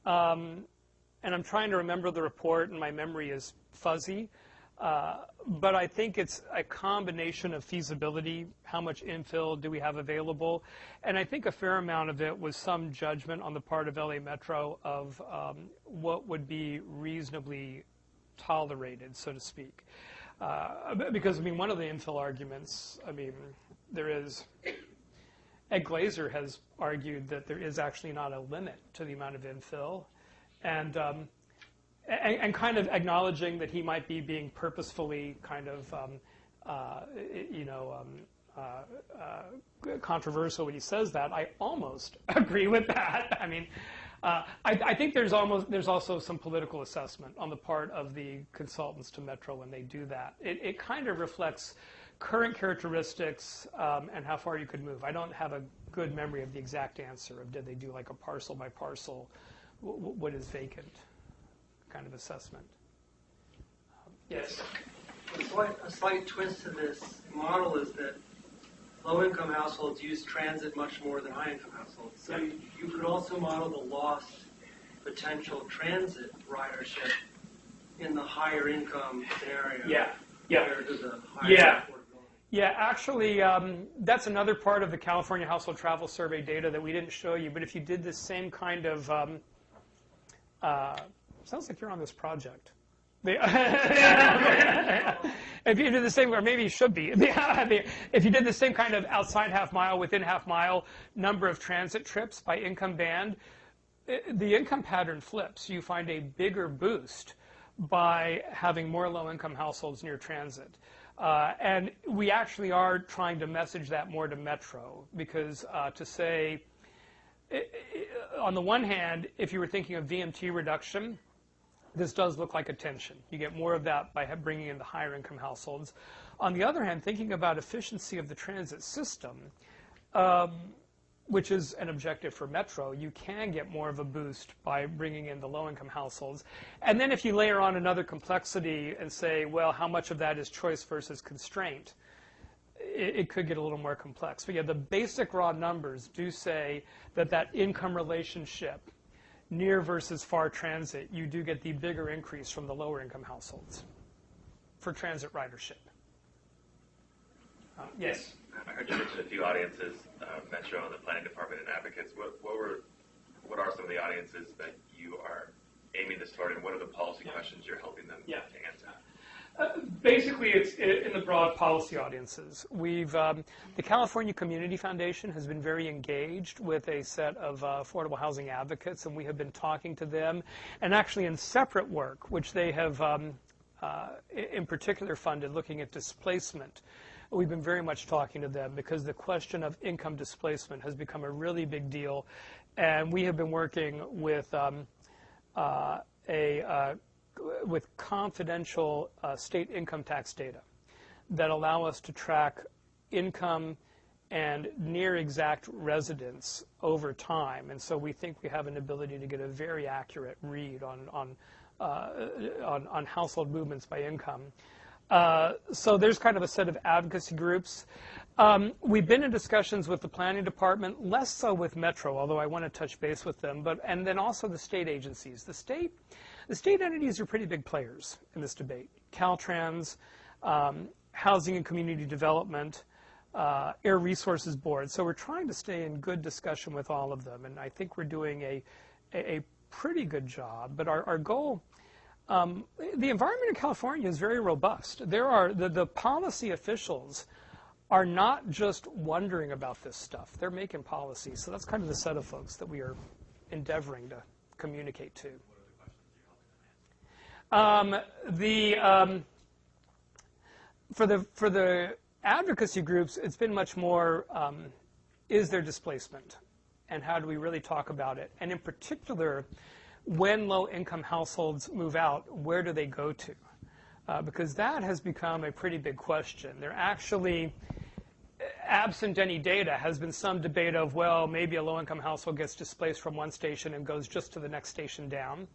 And I'm trying to remember the report, and my memory is fuzzy. But I think it's a combination of feasibility, how much infill do we have available, and I think a fair amount of it was some judgment on the part of LA Metro of what would be reasonably tolerated, so to speak. Because, one of the infill arguments, there is, Ed Glazer has argued that there is actually not a limit to the amount of infill, and kind of acknowledging that he might be being purposefully kind of, controversial when he says that. I almost agree with that. I think there's also some political assessment on the part of the consultants to Metro when they do that. It kind of reflects current characteristics and how far you could move. I don't have a good memory of the exact answer of did they do like a parcel by parcel, what is vacant kind of assessment. Yes? A slight twist to this model is that low-income households use transit much more than high-income households. So you could also model the lost potential transit ridership in the higher income scenario. Yeah. Compared to the higher affordability. Yeah, actually, that's another part of the California Household Travel Survey data that we didn't show you. But if you did the same kind of, sounds like you're on this project. If you did the same, or maybe you should be. If you did the same kind of outside half mile, within half mile number of transit trips by income band, the income pattern flips. You find a bigger boost by having more low-income households near transit. And we actually are trying to message that more to Metro, because to say, on the one hand, if you were thinking of VMT reduction, this does look like a tension. You get more of that by bringing in the higher income households. On the other hand, thinking about efficiency of the transit system, which is an objective for Metro, you can get more of a boost by bringing in the low-income households. And then if you layer on another complexity and say, well, how much of that is choice versus constraint, it could get a little more complex. But yeah, the basic raw numbers do say that that income relationship, near versus far transit, you do get the bigger increase from the lower income households for transit ridership. Yes? I heard you mention a few audiences, Metro, the planning department, and advocates. What are some of the audiences that you are aiming this toward, and what are the policy questions you're helping them to answer? Basically, it's in the broad policy audiences. The California Community Foundation has been very engaged with a set of affordable housing advocates, and we have been talking to them, and actually in separate work, which they have in particular funded, looking at displacement. We've been very much talking to them because the question of income displacement has become a really big deal, and we have been working with with confidential state income tax data that allow us to track income and near exact residence over time. And so we think we have an ability to get a very accurate read on household movements by income. So there's kind of a set of advocacy groups. We've been in discussions with the planning department, less so with Metro, although I want to touch base with them, and then also the state agencies. The state entities are pretty big players in this debate. Caltrans, Housing and Community Development, Air Resources Board. So we're trying to stay in good discussion with all of them, and I think we're doing a pretty good job. But our goal, the environment in California is very robust. There are the policy officials are not just wondering about this stuff. They're making policy. So that's kind of the set of folks that we are endeavoring to communicate to. For the advocacy groups, it's been much more, is there displacement? And how do we really talk about it? And in particular, when low-income households move out, where do they go to? Because that has become a pretty big question. There actually, absent any data, has been some debate of, well, maybe a low-income household gets displaced from one station and goes just to the next station down,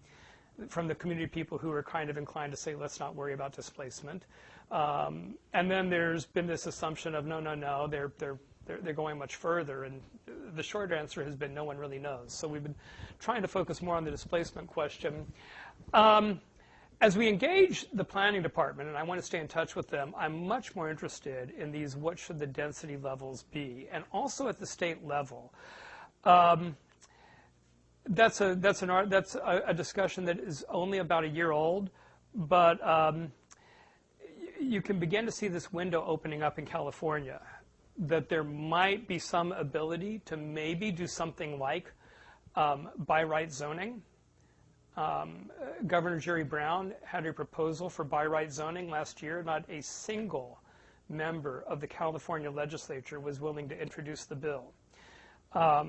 from the community people who are kind of inclined to say, let's not worry about displacement. And then there's been this assumption of, no, they're going much further. And the short answer has been no one really knows. So we've been trying to focus more on the displacement question. As we engage the planning department, and I want to stay in touch with them, I'm much more interested in these, what should the density levels be? And also at the state level. That's a discussion that is only about a year old, but you can begin to see this window opening up in California, that there might be some ability to maybe do something like by right zoning. Governor Jerry Brown had a proposal for by right zoning last year. Not a single member of the California legislature was willing to introduce the bill. But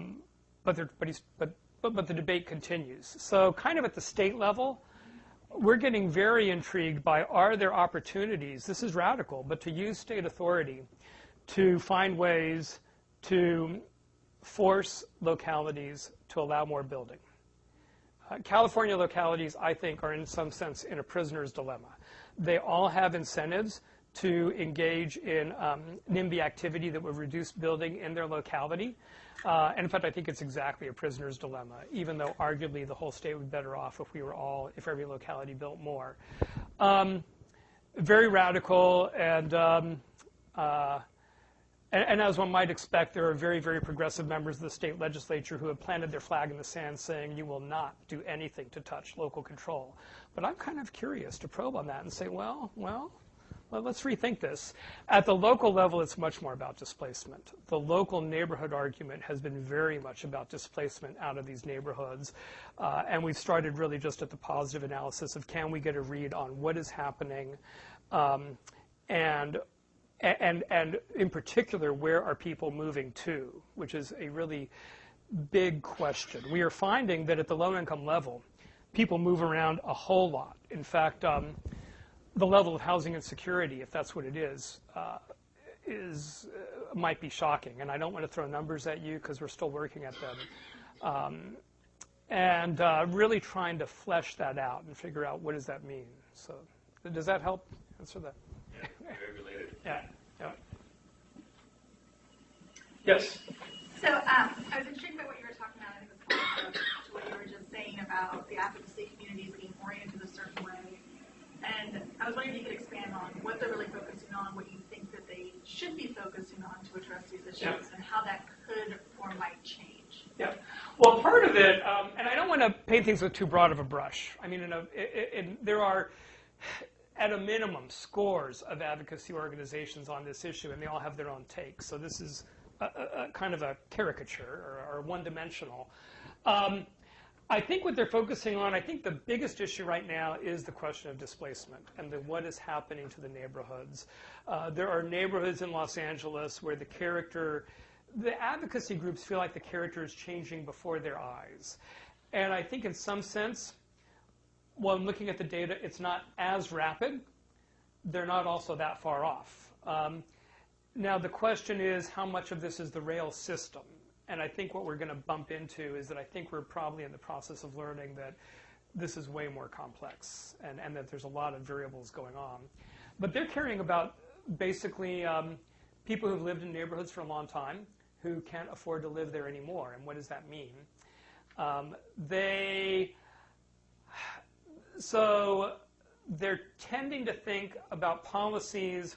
the debate continues. So kind of at the state level, we're getting very intrigued by, are there opportunities, this is radical, but to use state authority to find ways to force localities to allow more building. California localities, I think, are in some sense in a prisoner's dilemma. They all have incentives to engage in NIMBY activity that would reduce building in their locality. And in fact, I think it's exactly a prisoner's dilemma, even though arguably the whole state would be better off if every locality built more. Very radical, and as one might expect, there are very, very progressive members of the state legislature who have planted their flag in the sand saying you will not do anything to touch local control. But I'm kind of curious to probe on that and say, well, let's rethink this. At the local level, it's much more about displacement. The local neighborhood argument has been very much about displacement out of these neighborhoods. And we've started really just at the positive analysis of, can we get a read on what is happening and in particular, where are people moving to, which is a really big question. We are finding that at the low-income level, people move around a whole lot. In fact, the level of housing insecurity, if that's what it is might be shocking. And I don't want to throw numbers at you because we're still working at them. And really trying to flesh that out and figure out what does that mean. So does that help answer that? Yeah, very related. Yeah. Yes? So I was intrigued by what you were talking about. I think it was kind of to what you were just saying about the advocacy communities being oriented a certain way. And I was wondering if you could expand on what they're really focusing on, what you think that they should be focusing on to address these issues, and how that could or might change. Yeah. Well, part of it, and I don't want to paint things with too broad of a brush. I mean, there are, at a minimum, scores of advocacy organizations on this issue, and they all have their own takes. So this is a kind of a caricature or one-dimensional. I think what they're focusing on, I think the biggest issue right now is the question of displacement and what is happening to the neighborhoods. There are neighborhoods in Los Angeles where the advocacy groups feel like the character is changing before their eyes. And I think in some sense, while I'm looking at the data, it's not as rapid. They're not also that far off. Now the question is, how much of this is the rail system? And I think what we're going to bump into is that I think we're probably in the process of learning that this is way more complex and that there's a lot of variables going on. But they're caring about basically people who've lived in neighborhoods for a long time who can't afford to live there anymore. And what does that mean? So they're tending to think about policies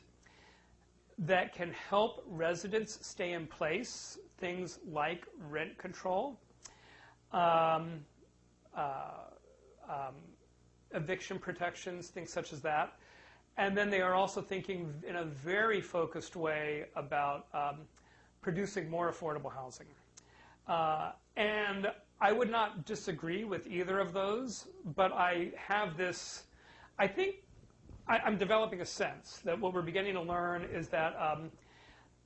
that can help residents stay in place, things like rent control, eviction protections, things such as that. And then they are also thinking in a very focused way about producing more affordable housing. And I would not disagree with either of those, but I have this, I think I'm developing a sense that what we're beginning to learn is that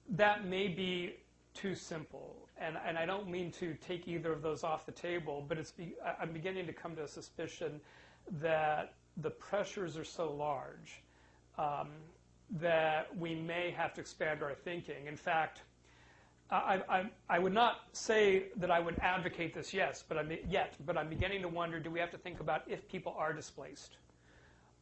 that may be too simple. And I don't mean to take either of those off the table, but I'm beginning to come to a suspicion that the pressures are so large that we may have to expand our thinking. In fact, I would not say that I would advocate this but I'm beginning to wonder, do we have to think about if people are displaced?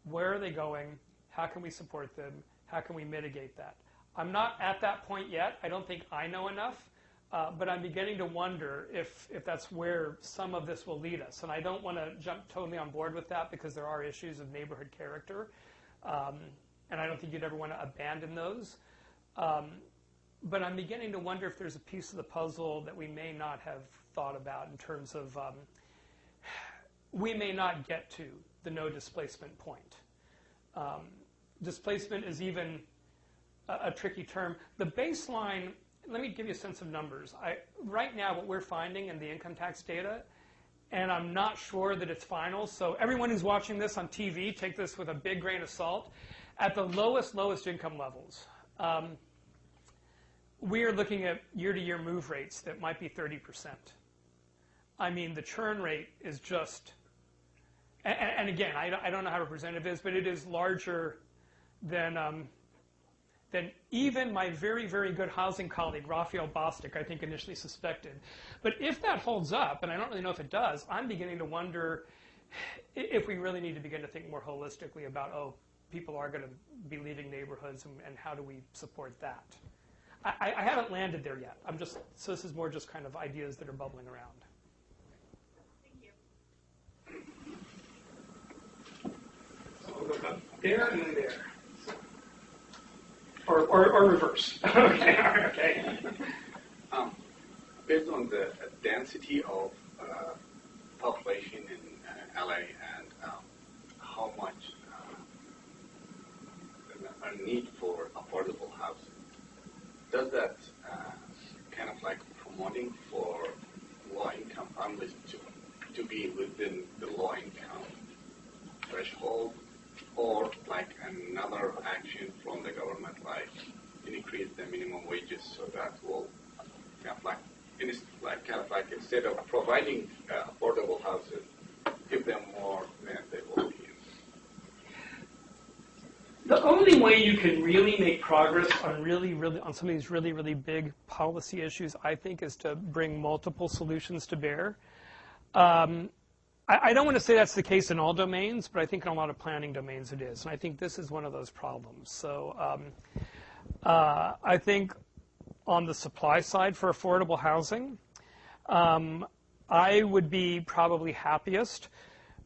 Where are they going? How can we support them? How can we mitigate that? I'm not at that point yet. I don't think I know enough, but I'm beginning to wonder if that's where some of this will lead us. And I don't want to jump totally on board with that because there are issues of neighborhood character, and I don't think you'd ever want to abandon those. But I'm beginning to wonder if there's a piece of the puzzle that we may not have thought about in terms of we may not get to the no displacement point. Displacement is even a tricky term. The baseline, let me give you a sense of numbers. Right now what we're finding in the income tax data, and I'm not sure that it's final, so everyone who's watching this on TV, take this with a big grain of salt. At the lowest income levels, we are looking at year-to-year move rates that might be 30%. I mean, the churn rate is just, and again, I don't know how representative it is, but it is larger than even my very, very good housing colleague, Raphael Bostic, I think initially suspected. But if that holds up, and I don't really know if it does, I'm beginning to wonder if we really need to begin to think more holistically about, people are going to be leaving neighborhoods, and how do we support that? I haven't landed there yet. So this is more just kind of ideas that are bubbling around. So we'll go up there and then there. Or reverse. Okay. Based on the density of population in LA and how much a need for affordable housing, does that kind of like promoting for low-income families to be within the low-income threshold or like another action from the government, like increase the minimum wages, so that will kind of like instead of providing affordable houses, give them more than they will be. The only way you can really make progress on on some of these really big policy issues, I think, is to bring multiple solutions to bear. I don't want to say that's the case in all domains, but I think in a lot of planning domains it is. And I think this is one of those problems. So I think on the supply side for affordable housing, I would be probably happiest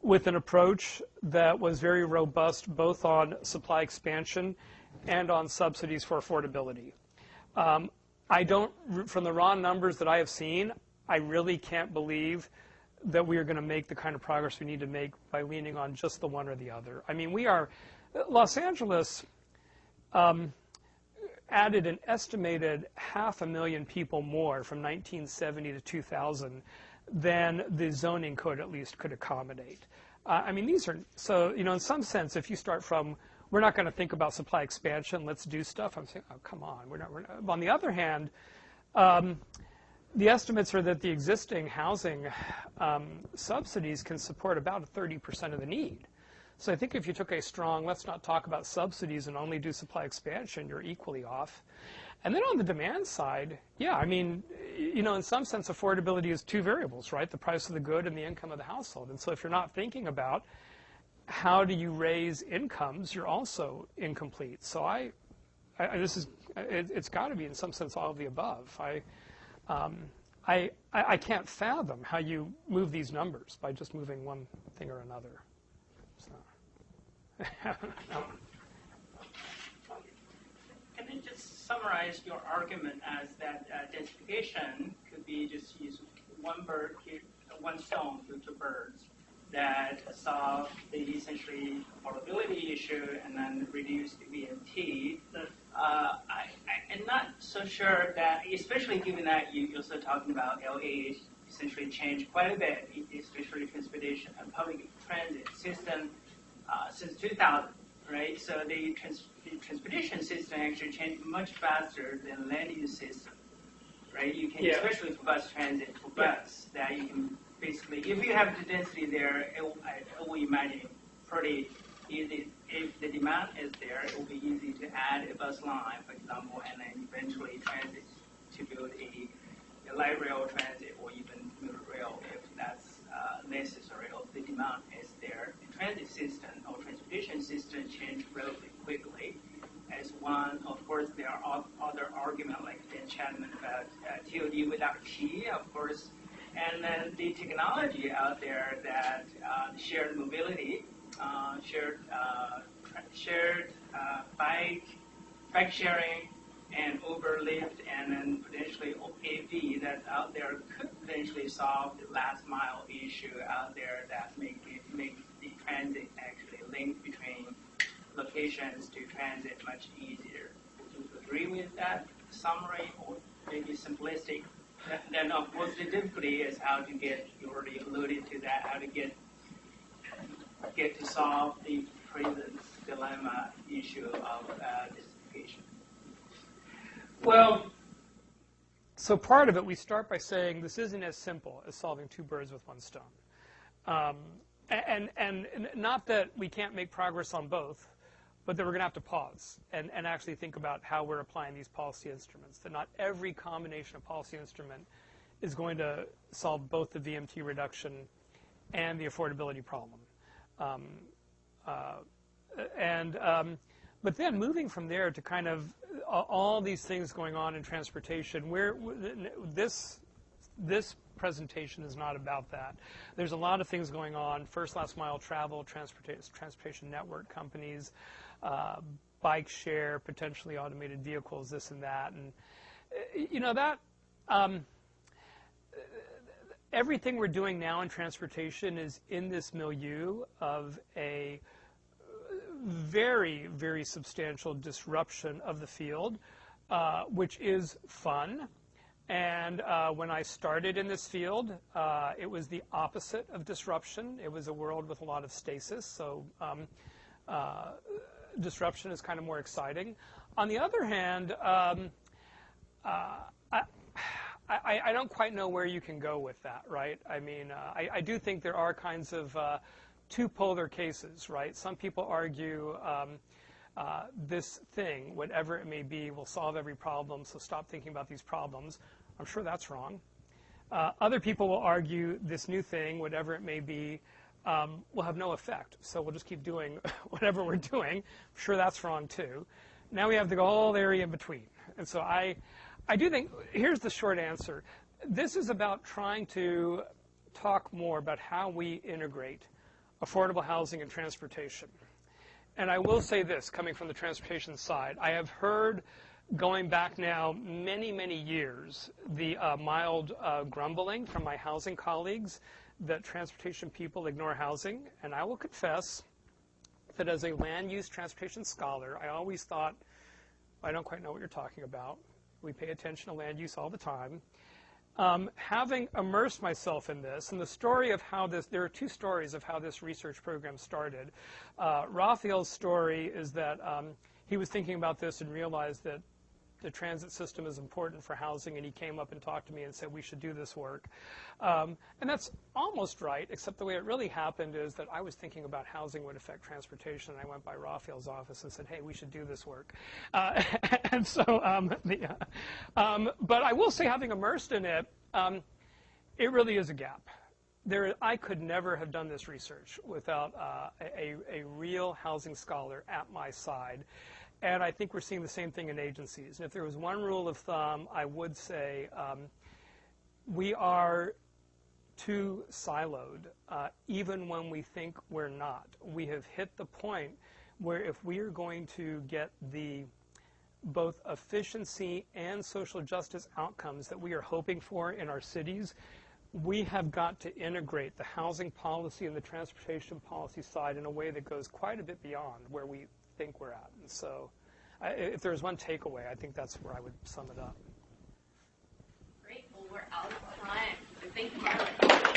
with an approach that was very robust both on supply expansion and on subsidies for affordability. I don't, from the raw numbers that I have seen, I really can't believe that we are going to make the kind of progress we need to make by leaning on just the one or the other. I mean, Los Angeles added an estimated 500,000 people more from 1970 to 2000 than the zoning code at least could accommodate. I mean, these are, so, you know, in some sense, if you start from, we're not going to think about supply expansion, let's do stuff, I'm saying, oh, come on. We're not. On the other hand, the estimates are that the existing housing subsidies can support about 30% of the need. So I think if you took a strong, let's not talk about subsidies and only do supply expansion, you're equally off. And then on the demand side, yeah, I mean, you know, in some sense, affordability is two variables, right? The price of the good and the income of the household. And so if you're not thinking about how do you raise incomes, you're also incomplete. So it's got to be in some sense all of the above. I can't fathom how you move these numbers by just moving one thing or another. So, no. Can you just summarize your argument as that densification could be just use one stone, kill two birds, that solve the essentially affordability issue and then reduce the VMT? I'm not so sure that, especially given that you're also talking about LA essentially changed quite a bit, especially transportation and public transit system since 2000, right? So the transportation system actually changed much faster than land use system, right? You can, especially for bus transit, for bus, that you can basically, if you have the density there, I will imagine pretty easy. If the demand is there, it will be easy to add a bus line, for example, and then eventually transit to build a light rail transit or even middle rail if that's necessary, or the demand is there. The transit system or transportation system changed relatively quickly. As one, of course, there are other arguments like Dan Chapman about TOD without T, of course, and then the technology out there that shared mobility, shared bike sharing, and Uber, Lyft, and then potentially AV that's out there could potentially solve the last mile issue out there that make the transit actually link between locations to transit much easier. Do you agree with that summary, or maybe simplistic? Then of course the difficulty is how to get, you already alluded to that, how to get to solve the present dilemma issue of densification. Well, so part of it, we start by saying this isn't as simple as solving two birds with one stone. And not that we can't make progress on both, but that we're going to have to pause and actually think about how we're applying these policy instruments, that not every combination of policy instrument is going to solve both the VMT reduction and the affordability problem. But then moving from there to kind of all these things going on in transportation, where this presentation is not about that. There's a lot of things going on: first, last mile travel, transportation network companies, bike share, potentially automated vehicles, this and that, and you know that. Everything we're doing now in transportation is in this milieu of a very, very substantial disruption of the field, which is fun. And when I started in this field, it was the opposite of disruption. It was a world with a lot of stasis. So disruption is kind of more exciting. On the other hand, I don't quite know where you can go with that, right? I mean, I do think there are kinds of two polar cases, right? Some people argue this thing, whatever it may be, will solve every problem, so stop thinking about these problems. I'm sure that's wrong. Other people will argue this new thing, whatever it may be, will have no effect, so we'll just keep doing whatever we're doing. I'm sure that's wrong too. Now we have the whole area in between. And so I do think, here's the short answer. This is about trying to talk more about how we integrate affordable housing and transportation. And I will say this, coming from the transportation side, I have heard, going back now many, many years, the mild grumbling from my housing colleagues that transportation people ignore housing. And I will confess that as a land use transportation scholar, I always thought, I don't quite know what you're talking about. We pay attention to land use all the time. Having immersed myself in this, and the story of how this, there are two stories of how this research program started. Raphael's story is that he was thinking about this and realized that the transit system is important for housing, and he came up and talked to me and said we should do this work. And that's almost right, except the way it really happened is that I was thinking about housing would affect transportation, and I went by Raphael's office and said, hey, we should do this work. And so, but I will say, having immersed in it, it really is a gap. I could never have done this research without a real housing scholar at my side. And I think we're seeing the same thing in agencies. And if there was one rule of thumb, I would say we are too siloed, even when we think we're not. We have hit the point where if we are going to get the both efficiency and social justice outcomes that we are hoping for in our cities, we have got to integrate the housing policy and the transportation policy side in a way that goes quite a bit beyond where we think we're at. And so if there's one takeaway, I think that's where I would sum it up. Great. Well, we're out of time. So thank you, Marlon.